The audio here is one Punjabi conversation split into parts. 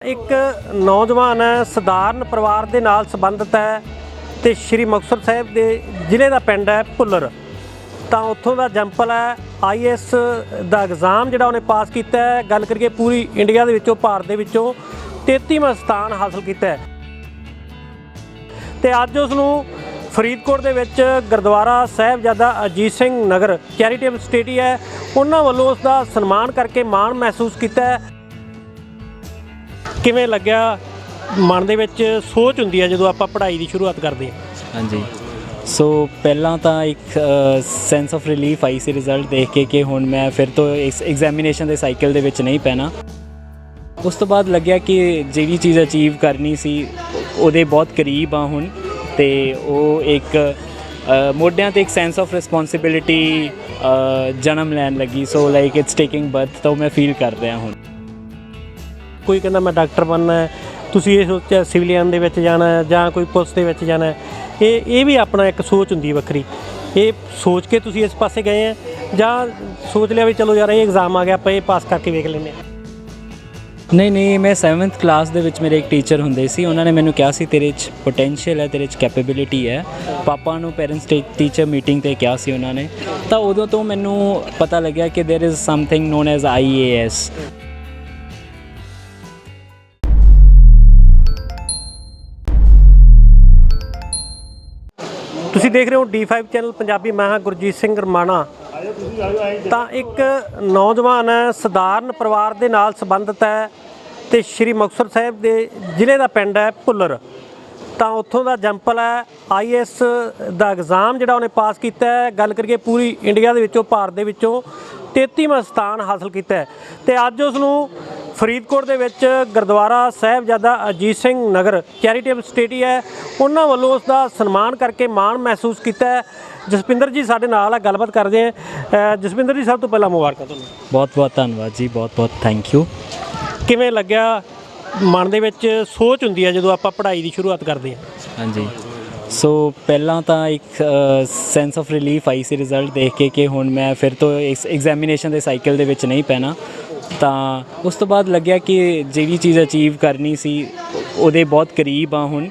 एक नौजवान है सधारण परिवार के नाल संबंधित है तो श्री मुक्तसर साहिब के जिले का पिंड है भुल्लर। तो उत्थों का जंपल है IAS का एग्जाम जोड़ा उन्हें पास किया है। गल करिए पूरी इंडिया के विचों भारत के विचों 33वां स्थान हासिल किया है। तो अज उसनूं फरीदकोट के विच गुरुद्वारा साहिबजादा अजीत सिंह नगर चैरिटेबल सोसाइटी है उन्होंने वालों उसका सन्मान करके माण महसूस किया है। किवें लग्या मन दे विच सोच हुंदी है जदों आपां पढ़ाई की शुरुआत करते हैं? हाँ जी, सो पहला तो एक सेंस ऑफ रिलीफ आई सी रिजल्ट देख के कि हुण मैं फिर तो इस एग्जामिनेशन के साइकिल दे विच नहीं पैना। उस तो बाद लग्या कि जिहड़ी चीज़ अचीव करनी सी उहदे बहुत करीब आ हुण ते वो एक मोढियां ते एक सेंस ऑफ रिस्पोंसिबिलिटी जन्म लैन लगी। So like it's taking birth तो मैं फील कर रहा हुण। कोई कहना मैं डॉक्टर बनना है, तुसीं ये सोचा सिविलियन दे विच जाना है जां कोई पुलिस दे विच जाना है। ये भी अपना एक सोच हुंदी वक्री। ये सोच के तुसीं इस पासे गए हैं जां सोच लिया भी चलो यार ये एग्जाम आ गया आपां ये पास करके वेख लैंदे हैं? नहीं, मैं 7th क्लास ਦੇ ਵਿੱਚ ਮੇਰੇ ਇੱਕ ਟੀਚਰ ਹੁੰਦੇ ਸੀ। ਉਹਨਾਂ ਨੇ ਮੈਨੂੰ ਕਿਹਾ ਸੀ ਤੇਰੇ 'ਚ ਪੋਟੈਂਸ਼ੀਅਲ ਹੈ, ਤੇਰੇ 'ਚ ਕੈਪੇਬਿਲਿਟੀ ਹੈ। ਪਾਪਾ ਨੂੰ ਪੈਰੈਂਟਸ ਟੀਚਰ ਮੀਟਿੰਗ ਤੇ ਕਿਹਾ ਸੀ ਉਹਨਾਂ ਨੇ। ਤਾਂ ਉਦੋਂ ਤੋਂ ਮੈਨੂੰ ਪਤਾ ਲੱਗਿਆ ਕਿ there is something known as IAS। ਤੁਸੀਂ ਦੇਖ ਰਹੇ ਹੋ D5 ਚੈਨਲ ਪੰਜਾਬੀ। ਮੈਂ ਹਾਂ ਗੁਰਜੀਤ ਸਿੰਘ ਰਮਾਣਾ। ਤਾਂ ਇੱਕ ਨੌਜਵਾਨ ਹੈ ਸਧਾਰਨ ਪਰਿਵਾਰ ਦੇ ਨਾਲ ਸੰਬੰਧਿਤ ਹੈ ਤੇ ਸ਼੍ਰੀ ਮੁਕਤਸਰ ਸਾਹਿਬ ਦੇ ਜ਼ਿਲ੍ਹੇ ਦਾ ਪਿੰਡ ਹੈ ਭੁੱਲਰ। ਤਾਂ ਉੱਥੋਂ ਦਾ ਜੰਪਲ ਹੈ IAS ਦਾ ਐਗਜ਼ਾਮ ਜਿਹੜਾ ਉਹਨੇ ਪਾਸ ਕੀਤਾ ਹੈ। ਗੱਲ ਕਰੀਏ ਪੂਰੀ ਇੰਡੀਆ ਦੇ ਵਿੱਚੋਂ ਭਾਰਤ ਦੇ ਵਿੱਚੋਂ 33ਵਾਂ ਸਥਾਨ ਹਾਸਲ ਕੀਤਾ ਹੈ। ਤੇ ਅੱਜ ਉਸ ਨੂੰ ਫਰੀਦਕੋਟ ਦੇ ਵਿੱਚ ਗੁਰਦੁਆਰਾ ਸਾਹਿਬਜ਼ਾਦਾ ਅਜੀਤ ਸਿੰਘ ਨਗਰ ਚੈਰਿਟੇਬਲ सोसाइटी है ਉਹਨਾਂ ਵੱਲੋਂ ਉਸ ਦਾ ਸਨਮਾਨ ਕਰਕੇ ਮਾਣ ਮਹਿਸੂਸ ਕੀਤਾ ਹੈ। ਜਸਪਿੰਦਰ ਜੀ ਸਾਡੇ ਨਾਲ ਹੈ, ਗੱਲਬਾਤ ਕਰਦੇ ਹਾਂ। ਜਸਪਿੰਦਰ ਜੀ ਸਭ ਤੋਂ ਪਹਿਲਾਂ ਮੁਬਾਰਕਾਂ ਤੁਹਾਨੂੰ। ਬਹੁਤ ਬਹੁਤ ਧੰਨਵਾਦ ਜੀ, ਬਹੁਤ ਬਹੁਤ ਥੈਂਕ ਯੂ। ਕਿਵੇਂ ਲੱਗਿਆ ਮਨ ਦੇ ਵਿੱਚ ਸੋਚ ਹੁੰਦੀ ਹੈ ਜਦੋਂ ਆਪਾਂ ਪੜ੍ਹਾਈ ਦੀ ਸ਼ੁਰੂਆਤ ਕਰਦੇ ਹਾਂ? ਹਾਂਜੀ, ਸੋ ਪਹਿਲਾਂ ਤਾਂ ਇੱਕ sense of relief I C result ਦੇਖ ਕੇ ਕਿ ਹੁਣ ਮੈਂ ਫਿਰ ਤੋਂ ਇਸ ਐਗਜ਼ਾਮੀਨੇਸ਼ਨ ਦੇ ਸਾਈਕਲ ਦੇ ਵਿੱਚ ਨਹੀਂ ਪੈਣਾ। ਤਾਂ ਉਸ ਤੋਂ ਬਾਅਦ ਲੱਗਿਆ ਕਿ ਜਿਹੜੀ ਚੀਜ਼ ਅਚੀਵ ਕਰਨੀ ਸੀ ਉਹਦੇ ਬਹੁਤ ਕਰੀਬ ਆ ਹੁਣ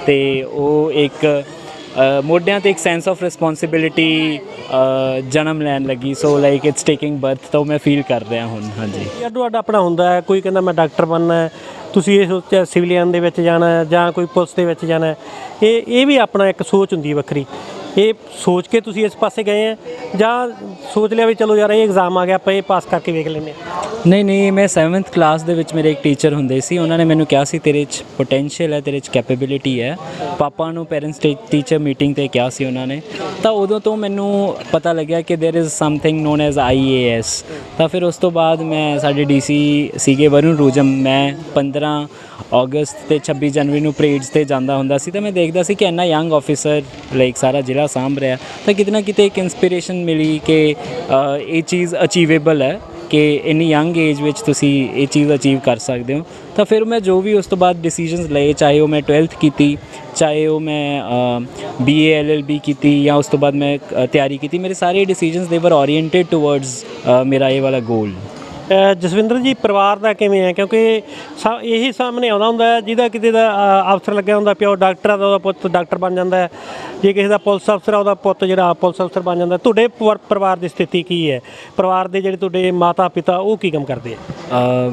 ਤੇ ਉਹ ਇੱਕ ਮੋਢਿਆਂ ਤੇ ਇੱਕ ਸੈਂਸ ਆਫ ਰਿਸਪੋਂਸਿਬਿਲਿਟੀ ਜਨਮ ਲੈਣ ਲੱਗੀ। So like it's taking birth ਤਾਂ ਮੈਂ ਫੀਲ ਕਰ ਰਿਹਾ ਹੁਣ। ਹਾਂਜੀ, ਅੱਡੋ ਅੱਡ ਆਪਣਾ ਹੁੰਦਾ ਹੈ। ਕੋਈ ਕਹਿੰਦਾ ਮੈਂ ਡਾਕਟਰ ਬਣਨਾ ਹੈ, ਤੁਸੀਂ ਇਹ ਸੋਚਿਆ ਸਿਵਲੀਅਨ ਦੇ ਵਿੱਚ ਜਾਣਾ ਹੈ ਜਾਂ ਕੋਈ ਪੁਲਿਸ ਦੇ ਵਿੱਚ ਜਾਣਾ ਹੈ। ਇਹ ਵੀ ਆਪਣਾ ਇੱਕ ਸੋਚ ਹੁੰਦੀ ਵੱਖਰੀ। ਇਹ ਸੋਚ ਕੇ ਤੁਸੀਂ ਇਸ ਪਾਸੇ ਗਏ ਹੈ ਜਾਂ ਸੋਚ ਲਿਆ ਵੀ ਚਲੋ ਯਾਰ ਇਹ ਐਗਜ਼ਾਮ ਆ ਗਿਆ ਆਪਾਂ ਇਹ ਪਾਸ ਕਰਕੇ ਵੇਖ ਲੈਂਦੇ ਹਾਂ? ਨਹੀਂ, ਮੈਂ 7th ਕਲਾਸ ਦੇ ਵਿੱਚ ਮੇਰੇ ਇੱਕ ਟੀਚਰ ਹੁੰਦੇ ਸੀ। ਉਹਨਾਂ ਨੇ ਮੈਨੂੰ ਕਿਹਾ ਸੀ ਤੇਰੇ 'ਚ ਪੋਟੈਂਸ਼ੀਅਲ ਹੈ, ਤੇਰੇ 'ਚ ਕੈਪੇਬਿਲਿਟੀ ਹੈ। ਪਾਪਾ ਨੂੰ ਪੈਰੈਂਟਸ ਟੀਚਰ ਮੀਟਿੰਗ ਤੇ ਕਿਹਾ ਸੀ ਉਹਨਾਂ ਨੇ। ਤਾਂ ਉਦੋਂ ਤੋਂ ਮੈਨੂੰ ਪਤਾ ਲੱਗਿਆ ਕਿ there is something known as IAS। ਤਾਂ ਫਿਰ ਉਸ ਤੋਂ ਬਾਅਦ ਮੈਂ ਸਾਡੇ DC ਸੀਗੇ ਵਰੁਣ ਰੂਜਮ। ਮੈਂ 15 ਅਗਸਤ ਤੇ 26 ਜਨਵਰੀ ਨੂੰ ਪਰੇਡਸ 'ਤੇ ਜਾਂਦਾ ਹੁੰਦਾ ਸੀ ਤਾਂ ਮੈਂ ਦੇਖਦਾ ਸੀ ਕਿ ਇੰਨਾ ਯੰਗ ਆਫਿਸਰ ਲਾਈਕ ਸਾਰਾ ਜ਼ਿਲ੍ਹਾ ਸਾਂਭ ਰਿਹਾ। ਤਾਂ ਕਿਤੇ ਨਾ ਕਿਤੇ ਇੱਕ ਇੰਸਪੀਰੇਸ਼ਨ ਮਿਲੀ ਕਿ ਇਹ ਚੀਜ਼ ਅਚੀਵੇਬਲ ਹੈ ਕਿ ਇੰਨੀ ਯੰਗ ਏਜ ਵਿੱਚ ਤੁਸੀਂ ਇਹ ਚੀਜ਼ ਅਚੀਵ ਕਰ ਸਕਦੇ ਹੋ। ਤਾਂ ਫਿਰ ਮੈਂ ਜੋ ਵੀ ਉਸ ਤੋਂ ਬਾਅਦ ਡਿਸੀਜਨਸ ਲਏ, ਚਾਹੇ ਉਹ ਮੈਂ 12th ਕੀਤੀ, ਚਾਹੇ ਉਹ ਮੈਂ BA LLB ਕੀਤੀ ਜਾਂ ਉਸ ਤੋਂ ਬਾਅਦ ਮੈਂ ਤਿਆਰੀ ਕੀਤੀ, ਮੇਰੇ ਸਾਰੇ ਡਿਸੀਜਨਸ ਦੇ ਵਰ ਓਰੀਐਂਟਡ ਟੂਵਰਡਸ ਮੇਰਾ ਇਹ ਵਾਲਾ ਗੋਲ। ਜਸਵਿੰਦਰ ਜੀ ਪਰਿਵਾਰ ਦਾ ਕਿਵੇਂ ਹੈ? ਕਿਉਂਕਿ ਇਹੀ ਸਾਹਮਣੇ ਆਉਂਦਾ ਹੁੰਦਾ ਹੈ ਜਿਹਦਾ ਕਿਤੇ ਦਾ ਅਫਸਰ ਲੱਗਿਆ ਹੁੰਦਾ ਪਿਓ ਡਾਕਟਰ ਦਾ ਉਹਦਾ ਪੁੱਤ ਡਾਕਟਰ ਬਣ ਜਾਂਦਾ ਹੈ, ਜੇ ਕਿਸੇ ਦਾ ਪੁਲਿਸ ਅਫਸਰ ਆ ਉਹਦਾ ਪੁੱਤ ਜਿਹੜਾ ਪੁਲਿਸ ਅਫਸਰ ਬਣ ਜਾਂਦਾ। ਤੁਹਾਡੇ ਪਰਿਵਾਰ ਦੀ ਸਥਿਤੀ ਕੀ ਹੈ? ਪਰਿਵਾਰ ਦੇ ਜਿਹੜੇ ਤੁਹਾਡੇ ਮਾਤਾ ਪਿਤਾ ਉਹ ਕੀ ਕੰਮ ਕਰਦੇ ਆ?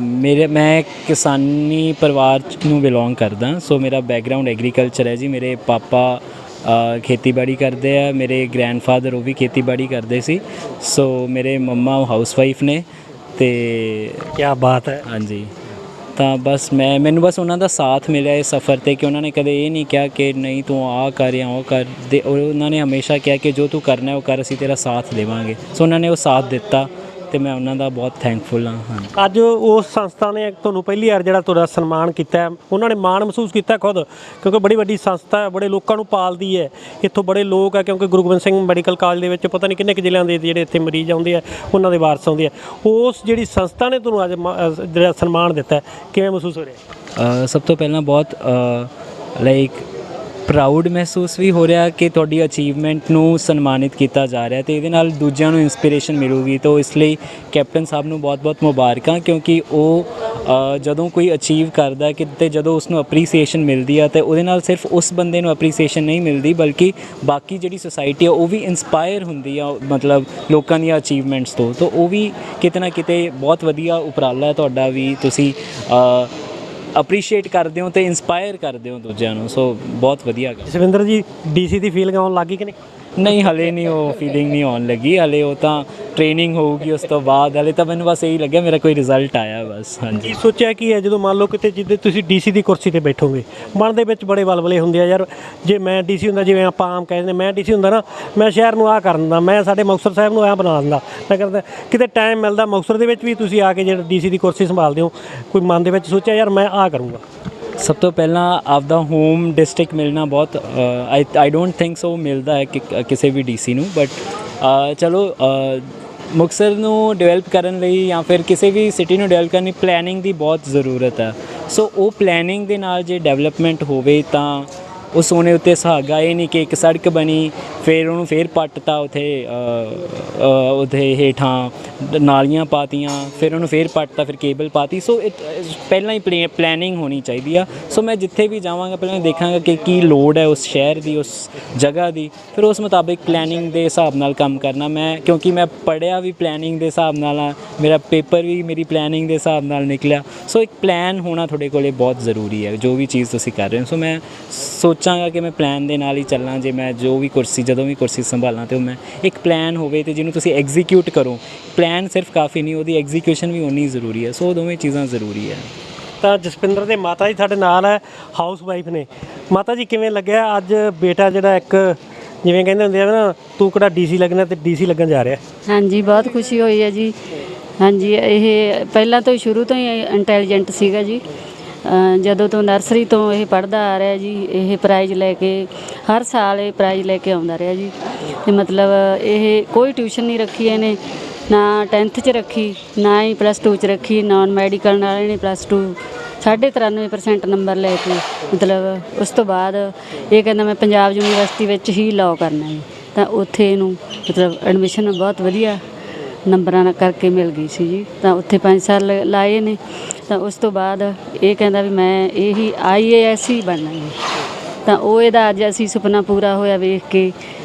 ਮੈਂ ਕਿਸਾਨੀ ਪਰਿਵਾਰ ਨੂੰ ਬਿਲੋਂਗ ਕਰਦਾ। ਸੋ ਮੇਰਾ ਬੈਕਗਰਾਊਂਡ ਐਗਰੀਕਲਚਰ ਹੈ ਜੀ। ਮੇਰੇ ਪਾਪਾ ਖੇਤੀਬਾੜੀ ਕਰਦੇ ਆ, ਮੇਰੇ ਗ੍ਰੈਂਡਫਾਦਰ ਉਹ ਵੀ ਖੇਤੀਬਾੜੀ ਕਰਦੇ ਸੀ। ਸੋ ਮੇਰੇ ਮੰਮਾ ਉਹ ਹਾਊਸ ਵਾਈਫ ਨੇ ਤੇ ਕਿਆ ਬਾਤ ਹੈ। ਹਾਂਜੀ, ਤਾਂ ਬਸ ਮੈਨੂੰ ਬਸ ਉਹਨਾਂ ਦਾ ਸਾਥ ਮਿਲਿਆ ਇਸ ਸਫ਼ਰ 'ਤੇ ਕਿ ਉਹਨਾਂ ਨੇ ਕਦੇ ਇਹ ਨਹੀਂ ਕਿਹਾ ਕਿ ਨਹੀਂ ਤੂੰ ਆਹ ਕਰ ਜਾਂ ਉਹ ਕਰ ਦੇ। ਉਹਨਾਂ ਨੇ ਹਮੇਸ਼ਾ ਕਿਹਾ ਕਿ ਜੋ ਤੂੰ ਕਰਨਾ ਉਹ ਕਰ, ਅਸੀਂ ਤੇਰਾ ਸਾਥ ਦੇਵਾਂਗੇ। ਸੋ ਉਹਨਾਂ ਨੇ ਉਹ ਸਾਥ ਦਿੱਤਾ ਤੇ ਮੈਂ ਉਹਨਾਂ ਦਾ ਬਹੁਤ ਥੈਂਕਫੁਲ ਹਾਂ। ਅੱਜ ਉਸ ਸੰਸਥਾ ਨੇ ਤੁਹਾਨੂੰ ਪਹਿਲੀ ਵਾਰ ਜਿਹੜਾ ਤੁਹਾਡਾ ਸਨਮਾਨ ਕੀਤਾ, ਉਹਨਾਂ ਨੇ ਮਾਣ ਮਹਿਸੂਸ ਕੀਤਾ ਖੁਦ? ਕਿਉਂਕਿ ਬੜੀ ਵੱਡੀ ਸੰਸਥਾ ਹੈ, ਬੜੇ ਲੋਕਾਂ ਨੂੰ ਪਾਲਦੀ ਹੈ, ਇੱਥੋਂ ਬੜੇ ਲੋਕ ਹੈ। ਕਿਉਂਕਿ ਗੁਰੂ ਗੋਬਿੰਦ ਸਿੰਘ ਮੈਡੀਕਲ ਕਾਲਜ ਦੇ ਵਿੱਚ ਪਤਾ ਨਹੀਂ ਕਿੰਨੇ ਕੁ ਜ਼ਿਲ੍ਹਿਆਂ ਦੇ ਜਿਹੜੇ ਇੱਥੇ ਮਰੀਜ਼ ਆਉਂਦੇ ਆ ਉਹਨਾਂ ਦੇ ਵਾਰਸ ਆਉਂਦੇ ਆ। ਉਸ ਜਿਹੜੀ ਸੰਸਥਾ ਨੇ ਤੁਹਾਨੂੰ ਅੱਜ ਜਿਹੜਾ ਸਨਮਾਨ ਦਿੱਤਾ ਕਿਵੇਂ ਮਹਿਸੂਸ ਹੋ ਰਿਹਾ? ਸਭ ਤੋਂ ਪਹਿਲਾਂ ਬਹੁਤ ਲਾਈਕ ਪ੍ਰਾਊਡ ਮਹਿਸੂਸ ਵੀ ਹੋ ਰਿਹਾ ਕਿ ਤੁਹਾਡੀ ਅਚੀਵਮੈਂਟ ਨੂੰ ਸਨਮਾਨਿਤ ਕੀਤਾ ਜਾ ਰਿਹਾ ਤੇ ਇਹਦੇ ਨਾਲ ਦੂਜਿਆਂ ਨੂੰ ਇਨਸਪੀਰੇਸ਼ਨ ਮਿਲੂਗੀ। ਤਾਂ ਇਸ ਲਈ ਕੈਪਟਨ ਸਾਹਿਬ ਨੂੰ ਬਹੁਤ-ਬਹੁਤ ਮੁਬਾਰਕਾਂ, ਕਿਉਂਕਿ ਉਹ ਜਦੋਂ ਕੋਈ ਅਚੀਵ ਕਰਦਾ ਕਿਤੇ, ਜਦੋਂ ਉਸ ਨੂੰ ਅਪਰੀਸੀਏਸ਼ਨ ਮਿਲਦੀ ਆ ਤੇ ਉਹਦੇ ਨਾਲ ਸਿਰਫ ਉਸ ਬੰਦੇ ਨੂੰ ਅਪਰੀਸੀਏਸ਼ਨ ਨਹੀਂ ਮਿਲਦੀ, ਬਲਕਿ ਬਾਕੀ ਜਿਹੜੀ ਸੁਸਾਇਟੀ ਆ ਉਹ ਵੀ ਇੰਸਪਾਇਰ ਹੁੰਦੀ ਆ, ਮਤਲਬ ਲੋਕਾਂ ਦੀਆਂ ਅਚੀਵਮੈਂਟਸ ਤੋਂ। ਤਾਂ ਉਹ ਵੀ ਕਿਤੇ ਨਾ ਕਿਤੇ ਬਹੁਤ ਵਧੀਆ ਉਪਰਾਲਾ ਹੈ ਤੁਹਾਡਾ ਵੀ, ਤੁਸੀਂ ਅਪਰੀਸ਼ੀਏਟ ਕਰਦੇ ਹੋ ਤੇ ਇੰਸਪਾਇਰ ਕਰਦੇ ਹੋ ਦੂਜਿਆਂ ਨੂੰ। ਸੋ ਬਹੁਤ ਵਧੀਆ ਗੱਲ। ਜਸਵਿੰਦਰ ਜੀ, ਡੀਸੀ ਦੀ ਫੀਲਿੰਗ ਆਉਣ ਲੱਗੀ ਕਿ ਨਹੀਂ? ਨਹੀਂ, ਹਲੇ ਨਹੀਂ ਉਹ ਫੀਲਿੰਗ ਨਹੀਂ ਆਉਣ ਲੱਗੀ, ਹਲੇ ਉਹ ਤਾਂ ਟ੍ਰੇਨਿੰਗ ਹੋਊਗੀ ਉਸ ਤੋਂ ਬਾਅਦ। ਹਲੇ ਤਾਂ ਮੈਨੂੰ ਬਸ ਇਹੀ ਲੱਗਿਆ ਮੇਰਾ ਕੋਈ ਰਿਜ਼ਲਟ ਆਇਆ ਬਸ। ਹਾਂਜੀ, ਕੀ ਸੋਚਿਆ ਕੀ ਹੈ ਜਦੋਂ ਮੰਨ ਲਓ ਕਿਤੇ ਜਿੱਦੇ ਤੁਸੀਂ ਡੀਸੀ ਦੀ ਕੁਰਸੀ ਤੇ ਬੈਠੋਗੇ, ਮਨ ਦੇ ਵਿੱਚ ਬੜੇ ਵਲਵਲੇ ਹੁੰਦੇ ਆ ਯਾਰ, ਜੇ ਮੈਂ ਡੀਸੀ ਹੁੰਦਾ, ਜਿਵੇਂ ਆਪਾਂ ਆਮ ਕਹਿੰਦੇ ਮੈਂ ਡੀਸੀ ਹੁੰਦਾ ਨਾ, ਮੈਂ ਸ਼ਹਿਰ ਨੂੰ ਆਹ ਕਰ ਦਿੰਦਾ, ਮੈਂ ਸਾਡੇ ਮੁਕਤਸਰ ਸਾਹਿਬ ਨੂੰ ਆਹ ਬਣਾ ਦਿੰਦਾ, ਮੈਂ ਕਰਦਾ। ਕਿਤੇ ਟਾਈਮ ਮਿਲਦਾ ਮੁਕਤਸਰ ਦੇ ਵਿੱਚ ਵੀ ਤੁਸੀਂ ਆ ਕੇ ਜਿਹੜਾ ਡੀਸੀ ਦੀ ਕੁਰਸੀ ਸੰਭਾਲਦੇ ਹੋ, ਕੋਈ ਮਨ ਦੇ ਵਿੱਚ ਸੋਚਿਆ ਯਾਰ ਮੈਂ ਆਹ ਕਰੂੰਗਾ? ਸਭ ਤੋਂ ਪਹਿਲਾਂ ਆਪਦਾ ਹੋਮ ਡਿਸਟ੍ਰਿਕਟ ਮਿਲਣਾ ਬਹੁਤ ਆਈ ਡੋਂਟ ਥਿੰਕ ਸੋ ਮਿਲਦਾ ਹੈ ਕਿ ਕਿਸੇ ਵੀ ਡੀਸੀ ਨੂੰ, ਬਟ ਚਲੋ ਮੁਕਤਸਰ ਨੂੰ ਡਿਵੈਲਪ ਕਰਨ ਲਈ ਜਾਂ ਫਿਰ ਕਿਸੇ ਵੀ ਸਿਟੀ ਨੂੰ ਡਿਵੈਲਪ ਕਰਨ ਲਈ ਪਲੈਨਿੰਗ ਦੀ ਬਹੁਤ ਜ਼ਰੂਰਤ ਹੈ। ਸੋ ਉਹ ਪਲੈਨਿੰਗ ਦੇ ਨਾਲ ਜੇ ਡਿਵੈਲਪਮੈਂਟ ਹੋਵੇ ਤਾਂ ਉਹ ਸੋਨੇ ਉੱਤੇ ਸੁਹਾਗਾ। ਇਹ ਨਹੀਂ ਕਿ ਇੱਕ ਸੜਕ ਬਣੀ ਫਿਰ ਉਹਨੂੰ ਫਿਰ ਪੱਟਤਾ, ਉੱਥੇ ਹੇਠਾਂ ਨਾਲੀਆਂ ਪਾਤੀਆਂ, ਫਿਰ ਉਹਨੂੰ ਫਿਰ ਪੱਟਤਾ, ਫਿਰ ਕੇਬਲ ਪਾਤੀ। ਸੋ ਪਹਿਲਾਂ ਹੀ ਪਲੈਨਿੰਗ ਹੋਣੀ ਚਾਹੀਦੀ ਆ। ਸੋ ਮੈਂ ਜਿੱਥੇ ਵੀ ਜਾਵਾਂਗਾ ਪਹਿਲਾਂ ਦੇਖਾਂਗਾ ਕਿ ਕੀ ਲੋੜ ਹੈ ਉਸ ਸ਼ਹਿਰ ਦੀ, ਉਸ ਜਗ੍ਹਾ ਦੀ, ਫਿਰ ਉਸ ਮੁਤਾਬਿਕ ਪਲੈਨਿੰਗ ਦੇ ਹਿਸਾਬ ਨਾਲ ਕੰਮ ਕਰਨਾ। ਮੈਂ ਕਿਉਂਕਿ ਮੈਂ ਪੜ੍ਹਿਆ ਵੀ ਪਲੈਨਿੰਗ ਦੇ ਹਿਸਾਬ ਨਾਲ ਆ, ਮੇਰਾ ਪੇਪਰ ਵੀ ਮੇਰੀ ਪਲੈਨਿੰਗ ਦੇ ਹਿਸਾਬ ਨਾਲ ਨਿਕਲਿਆ। ਸੋ ਇੱਕ ਪਲਾਨ ਹੋਣਾ ਤੁਹਾਡੇ ਕੋਲ ਬਹੁਤ ਜ਼ਰੂਰੀ ਹੈ ਜੋ ਵੀ ਚੀਜ਼ ਤੁਸੀਂ ਕਰ ਰਹੇ ਹੋ। ਸੋ ਮੈਂ ਸੋਚਾਂਗਾ ਕਿ ਮੈਂ ਪਲਾਨ ਦੇ ਨਾਲ ਹੀ ਚੱਲਾਂ। ਜੇ ਮੈਂ ਜੋ ਵੀ ਕੁਰਸੀ, ਜਦੋਂ ਵੀ ਕੁਰਸੀ ਸੰਭਾਲਾਂ ਤੇ ਉਹ ਮੈਂ ਇੱਕ ਪਲਾਨ ਹੋਵੇ ਤੇ ਜਿਹਨੂੰ ਤੁਸੀਂ ਐਗਜ਼ੀਕਿਊਟ ਕਰੋ। ਪਲਾਨ ਸਿਰਫ ਕਾਫੀ ਨਹੀਂ, ਉਹਦੀ ਐਗਜ਼ੀਕਿਊਸ਼ਨ ਵੀ ਓਨੀ ਜ਼ਰੂਰੀ ਹੈ। ਸੋ ਦੋਵੇਂ ਚੀਜ਼ਾਂ ਜ਼ਰੂਰੀ ਹੈ। ਤਾਂ ਜਸਪਿੰਦਰ ਦੇ ਮਾਤਾ ਜੀ ਸਾਡੇ ਨਾਲ ਹੈ, ਹਾਊਸ ਵਾਈਫ ਨੇ। ਮਾਤਾ ਜੀ, ਕਿਵੇਂ ਲੱਗਿਆ ਅੱਜ ਬੇਟਾ ਜਿਹੜਾ ਇੱਕ ਜਿਵੇਂ ਕਹਿੰਦੇ ਹੁੰਦੇ ਆ ਨਾ, ਤੂੰ ਕਿਹੜਾ ਡੀਸੀ ਲੱਗਣਾ ਤੇ ਡੀਸੀ ਲੱਗਣ ਜਾ ਰਿਹਾ? ਹਾਂਜੀ, ਬਹੁਤ ਖੁਸ਼ੀ ਹੋਈ ਹੈ ਜੀ। ਹਾਂਜੀ, ਇਹ ਪਹਿਲਾਂ ਤੋਂ ਸ਼ੁਰੂ ਤੋਂ ਹੀ ਇੰਟੈਲੀਜੈਂਟ ਸੀਗਾ ਜੀ। ਜਦੋਂ ਤੋਂ ਨਰਸਰੀ ਤੋਂ ਇਹ ਪੜ੍ਹਦਾ ਆ ਰਿਹਾ ਜੀ, ਇਹ ਪ੍ਰਾਈਜ਼ ਲੈ ਕੇ ਹਰ ਸਾਲ ਇਹ ਪ੍ਰਾਈਜ਼ ਲੈ ਕੇ ਆਉਂਦਾ ਰਿਹਾ ਜੀ। ਤੇ ਮਤਲਬ ਇਹ ਕੋਈ ਟਿਊਸ਼ਨ ਨਹੀਂ ਰੱਖੀ ਇਹਨੇ, ਨਾ 10th 'ਚ ਰੱਖੀ, ਨਾ ਹੀ +2 'ਚ ਰੱਖੀ। ਨਾਨ ਮੈਡੀਕਲ ਨਾਲ ਇਹਨੇ +2 93% ਨੰਬਰ ਲੈ ਕੇ, ਮਤਲਬ ਉਸ ਤੋਂ ਬਾਅਦ ਇਹ ਕਹਿੰਦਾ ਮੈਂ ਪੰਜਾਬ ਯੂਨੀਵਰਸਿਟੀ ਵਿੱਚ ਹੀ ਲਾਅ ਕਰਨਾ ਜੀ। ਤਾਂ ਉੱਥੇ ਇਹਨੂੰ ਮਤਲਬ ਐਡਮਿਸ਼ਨ ਬਹੁਤ ਵਧੀਆ ਨੰਬਰਾਂ ਨਾਲ ਕਰਕੇ ਮਿਲ ਗਈ ਸੀ ਜੀ। ਤਾਂ ਉੱਥੇ 5 ਸਾਲ ਲਾਏ ਨੇ। ਤਾਂ ਉਸ ਤੋਂ ਬਾਅਦ ਇਹ ਕਹਿੰਦਾ ਵੀ ਮੈਂ ਇਹੀ IAS ਹੀ ਬਣਨਾ ਜੀ। ਤਾਂ ਉਹ ਇਹਦਾ ਅੱਜ ਅਸੀਂ ਸੁਪਨਾ ਪੂਰਾ ਹੋਇਆ ਵੇਖ ਕੇ